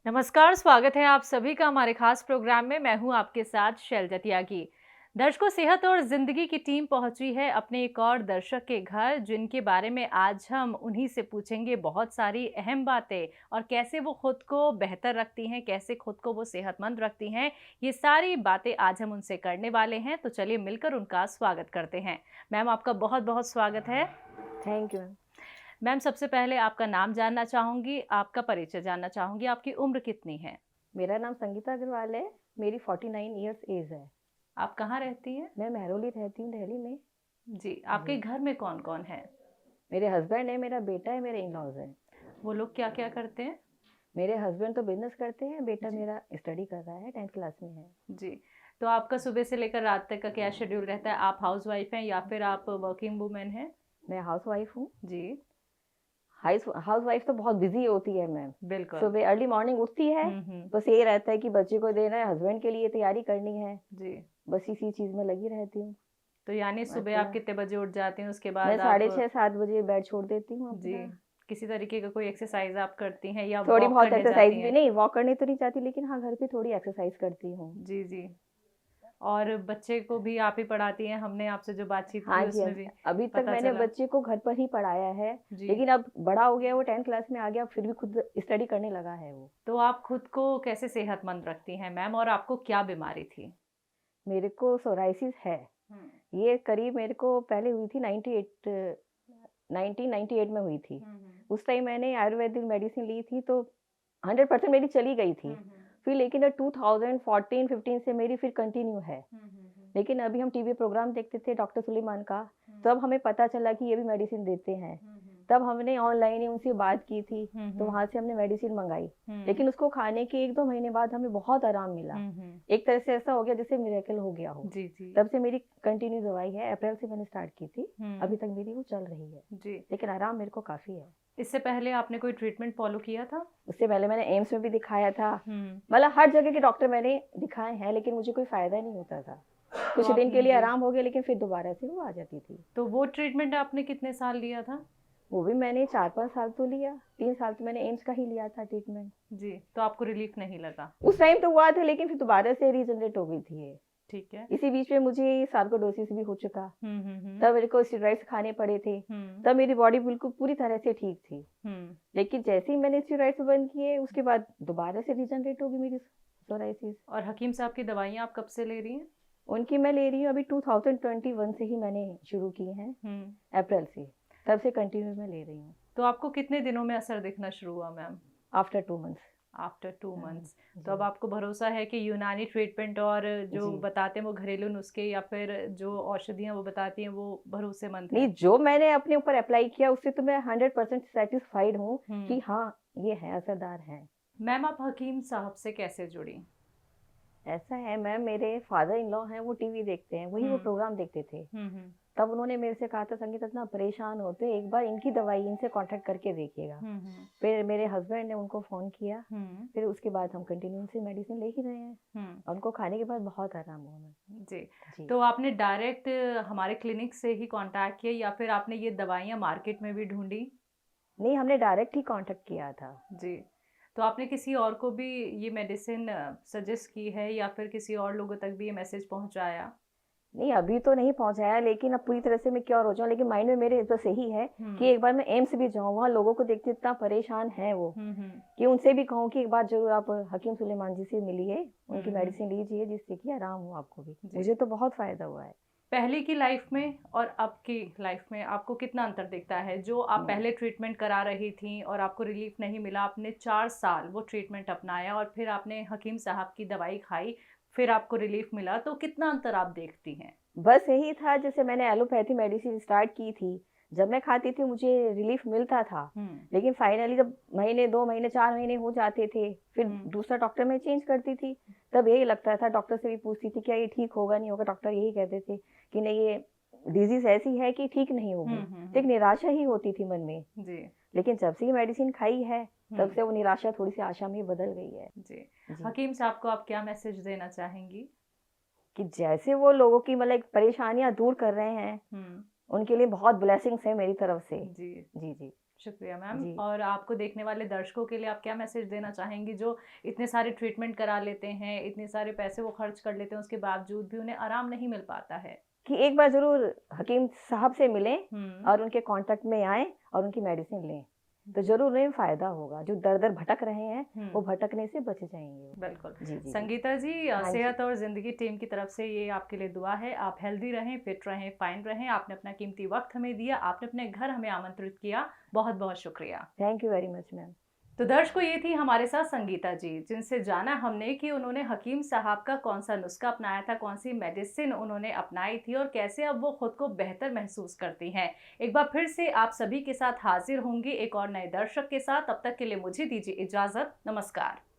नमस्कार, स्वागत है आप सभी का हमारे खास प्रोग्राम में। मैं हूं आपके साथ शैलजा त्यागी। दर्शकों, सेहत और जिंदगी की टीम पहुंची है अपने एक और दर्शक के घर, जिनके बारे में आज हम उन्हीं से पूछेंगे बहुत सारी अहम बातें और कैसे वो खुद को बेहतर रखती हैं, कैसे खुद को वो सेहतमंद रखती हैं। ये सारी बातें आज हम उनसे करने वाले हैं, तो चलिए मिलकर उनका स्वागत करते हैं। मैम, आपका बहुत बहुत स्वागत है। Thank you. मैम, सबसे पहले आपका नाम जानना चाहूंगी, आपका परिचय जानना चाहूंगी, आपकी उम्र कितनी है? मेरा नाम संगीता अग्रवाल है। मेरी 49 इयर्स एज है। आप कहाँ रहती हैं? मैं महरौली रहती हूँ, दिल्ली में। जी, आपके जी। घर में कौन कौन है? मेरे हस्बैंड है, मेरा बेटा है, मेरे इन लॉज है। वो लोग क्या क्या करते हैं? मेरे हस्बैंड तो बिजनेस करते हैं, बेटा जी। मेरा स्टडी कर रहा है, 10th क्लास में है। जी, तो आपका सुबह से लेकर रात तक का क्या शेड्यूल रहता है? आप हाउस वाइफ हैं या फिर आप वर्किंग वूमेन हैं? मैं हाउस वाइफ हूँ। जी। हाउस वाइफ तो बहुत बिजी होती है मैम। बिल्कुल। सुबह अर्ली मॉर्निंग उठती है, हम्म। बस यही रहता है कि बच्चे को देना है, हस्बैंड के लिए तैयारी करनी है। जी। बस इसी चीज़ में लगी रहती हूँ। तो यानी सुबह आप अपना कितने बजे उठ जाते हैं, उसके मैं बाद आप? 6:30-7 बजे बेड छोड़ देती हूँ जी। अपना। किसी तरीके का कोई एक्सरसाइज आप करती हैं या थोड़ी वॉक बहुत करने एक्सरसाइज जाती भी, हैं? नहीं वॉक करने तो नहीं चाहती, लेकिन हाँ घर पे थोड़ी एक्सरसाइज करती हूँ। जी जी। और बच्चे को भी आप ही पढ़ाती हैं? हमने आपसे जो बातचीत हाँ की जी, हाँ उसमें जी। भी अभी तक पता मैंने चला। बच्चे को घर पर ही पढ़ाया है। जी। लेकिन अब बड़ा हो गया, वो 10th क्लास में आ गया, फिर भी खुद स्टडी करने लगा है वो। तो आप खुद को कैसे सेहतमंद रखती हैं मैम, और आपको क्या बीमारी थी? मेरे को सोराइसिस है। हम्म। ये करीब मेरे को पहले हुई थी 1998 में हुई थी। हम्म। उस टाइम मैंने आयुर्वेदिक मेडिसिन ली थी तो 100% मेरी चली गई थी। हम्म। फिर लेकिन 2014-15 से मेरी फिर कंटिन्यू है। लेकिन अभी हम टीवी प्रोग्राम देखते थे डॉक्टर सुलेमान का, तब हमें पता चला कि ये भी मेडिसिन देते हैं। तब हमने ऑनलाइन ही उनसे बात की थी, तो वहाँ से हमने मेडिसिन मंगाई। लेकिन उसको खाने के 1-2 महीने बाद हमें बहुत आराम मिला। एक तरह से ऐसा हो गया जैसे मिरेकल हो गया हो। जी जी। तब से मेरी कंटिन्यू दवाई है, अप्रैल से मैंने स्टार्ट की थी। अभी हम्म। तक मेरी वो चल रही है, जी। लेकिन आराम मेरे को काफ़ी है। इससे पहले आपने कोई ट्रीटमेंट फॉलो किया था? उससे पहले मैंने एम्स में भी दिखाया था। हम्म। मतलब हर जगह के डॉक्टर मैंने दिखाए हैं, लेकिन मुझे कोई फ़ायदा नहीं होता था। तो कुछ दिन के आपने, लिए जी, आराम हो गया, लेकिन फिर दोबारा से वो आ जाती थी। तो वो ट्रीटमेंट आपने कितने साल लिया था? वो भी मैंने 4-5 साल तो लिया, 3 साल तो मैंने एम्स का ही लिया था ट्रीटमेंट। जी, तो आपको रिलीफ नहीं लगा? उस टाइम तो हुआ था, लेकिन फिर दोबारा से रीजनरेट हो गई थी ये। ठीक है। इसी बीच में मुझे सार्कोडोसिस भी हो चुका। हम्म। तब मेरे को स्टेरॉइड्स खाने पड़े थे। हम्म। तब मेरी बॉडी बिल्कुल पूरी तरह से ठीक थी। हम्म। लेकिन जैसे ही मैंने स्टेरॉइड्स बंद किए, उसके बाद दोबारा से रीजनरेट हो गई मेरी सोराइसिस। और हकीम साहब की दवाइयाँ आप कब से ले रही हैं? उनकी मैं ले रही हूँ अभी 2021 से ही मैंने शुरू की हैं, अप्रैल से। तब से कंटिन्यू मैं ले रही हूँ। तो आपको कितने दिनों में असर दिखना शुरू हुआ ma'am? After 2 months. After 2 months. तो अब जी। आपको भरोसा है कि यूनानी ट्रीटमेंट और जो जी। बताते हैं वो घरेलू नुस्खे या फिर जो औषधियाँ वो बताती हैं वो भरोसेमंद नहीं, है? जो मैंने अपने ऊपर अप्लाई किया उससे तो मैं 100% सेटिस्फाइड हूँ हम्म। कि हाँ, ये है, असरदार है। मैम, आप हकीम साहब से कैसे जुड़ी? ऐसा है मैम, मेरे फादर इन लॉ हैं, वो टीवी देखते हैं, वही वो हम्म। प्रोग्राम देखते थे। हम्म। तब उन्होंने मेरे से कहा था, संगीता इतना परेशान होते, एक बार इनकी दवाई इनसे कांटेक्ट करके देखिएगा। हम्म। फिर मेरे हस्बैंड ने उनको फ़ोन किया। हम्म। फिर उसके बाद हम कंटिन्यू से मेडिसिन ले ही रहे हैं। हम्म। और उनको खाने के बाद बहुत आराम हुआ मैं। जी। जी। तो आपने डायरेक्ट हमारे क्लिनिक से ही कांटेक्ट किया या फिर आपने ये दवाइयाँ मार्केट में भी ढूंढी? नहीं, हमने डायरेक्ट ही कांटेक्ट किया था। जी। तो आपने किसी और को भी ये मेडिसिन सजेस्ट की है या फिर किसी और लोगों तक भी ये मैसेज पहुंचाया? नहीं, अभी तो नहीं पहुंचाया, लेकिन अब पूरी तरह से मैं क्योर हो जाऊँ, लेकिन माइंड में मेरे बस यही है कि एक बार मैं एम्स भी जाऊँ, वहाँ लोगों को देखती इतना परेशान है वो, हम्म। कि उनसे भी कहूँ कि एक बार जरूर आप हकीम सुलेमान जी से मिलिए, उनकी हम्म। मेडिसिन लीजिए, जिससे कि आराम हो आपको भी। जी। मुझे तो बहुत फायदा हुआ है। पहले की लाइफ में और अब की लाइफ में आपको कितना अंतर दिखता है? जो आप नहीं, पहले ट्रीटमेंट करा रही थी और आपको रिलीफ नहीं मिला, आपने 4 साल वो ट्रीटमेंट अपनाया और फिर आपने हकीम साहब की दवाई खाई, फिर आपको रिलीफ मिला, तो कितना अंतर आप देखती हैं? बस यही था, जैसे मैंने एलोपैथी मेडिसिन स्टार्ट की थी, जब मैं खाती थी मुझे रिलीफ मिलता था। हम्म। लेकिन फाइनली जब महीने, 2 महीने, 4 महीने हो जाते थे, फिर हम्म। दूसरा डॉक्टर मैं चेंज करती थी। तब यही लगता था, डॉक्टर से भी पूछती थी क्या ये ठीक होगा नहीं होगा, डॉक्टर यही कहते थे कि नहीं, ये डिजीज ऐसी है कि ठीक नहीं होगी। तो एक निराशा ही होती थी मन में। जी। लेकिन जब से ये मेडिसिन खाई है, तब से वो निराशा थोड़ी सी आशा में बदल गई है। जी। जी। हकीम साहब को आप क्या मैसेज देना चाहेंगी? कि जैसे वो लोगों की मतलब परेशानियां दूर कर रहे हैं, हम्म। उनके लिए बहुत ब्लेसिंग्स है मेरी तरफ से। जी। जी, जी। शुक्रिया मैम। जी। और आपको देखने वाले दर्शकों के लिए आप क्या मैसेज देना चाहेंगी जो इतने सारे ट्रीटमेंट करा लेते हैं, इतने सारे पैसे वो खर्च कर लेते हैं, उसके बावजूद भी उन्हें आराम नहीं मिल पाता है? कि एक बार ज़रूर हकीम साहब से मिलें हुँ। और उनके कॉन्टैक्ट में आएँ और उनकी मेडिसिन लें, तो ज़रूर उन्हें फ़ायदा होगा। जो दर-दर भटक रहे हैं, वो हुँ। भटकने से बच जाएँगे वो। बिल्कुल। जी, जी, जी। संगीता जी, हाँ जी। सेहत और ज़िंदगी टीम की तरफ से ये आपके लिए दुआ है। आप हेल्दी रहें, फिट रहें, फाइन रहें। आपने अपना कीमती वक़्त हमें दिया, आपने अपने घर हमें आमंत्रित किया। बहुत-बहुत शुक्रिया। Thank you very much ma'am. तो दर्शकों, ये थी हमारे साथ संगीता जी, जिनसे जाना हमने कि उन्होंने हकीम साहब का कौन-सा नुस्खा अपनाया था, कौन-सी मेडिसिन उन्होंने अपनाई थी और कैसे अब वो खुद को बेहतर महसूस करती हैं। एक बार फिर से आप सभी के साथ हाज़िर होंगी एक और नए दर्शक के साथ। तब तक के लिए मुझे दीजिए इजाज़त। नमस्कार।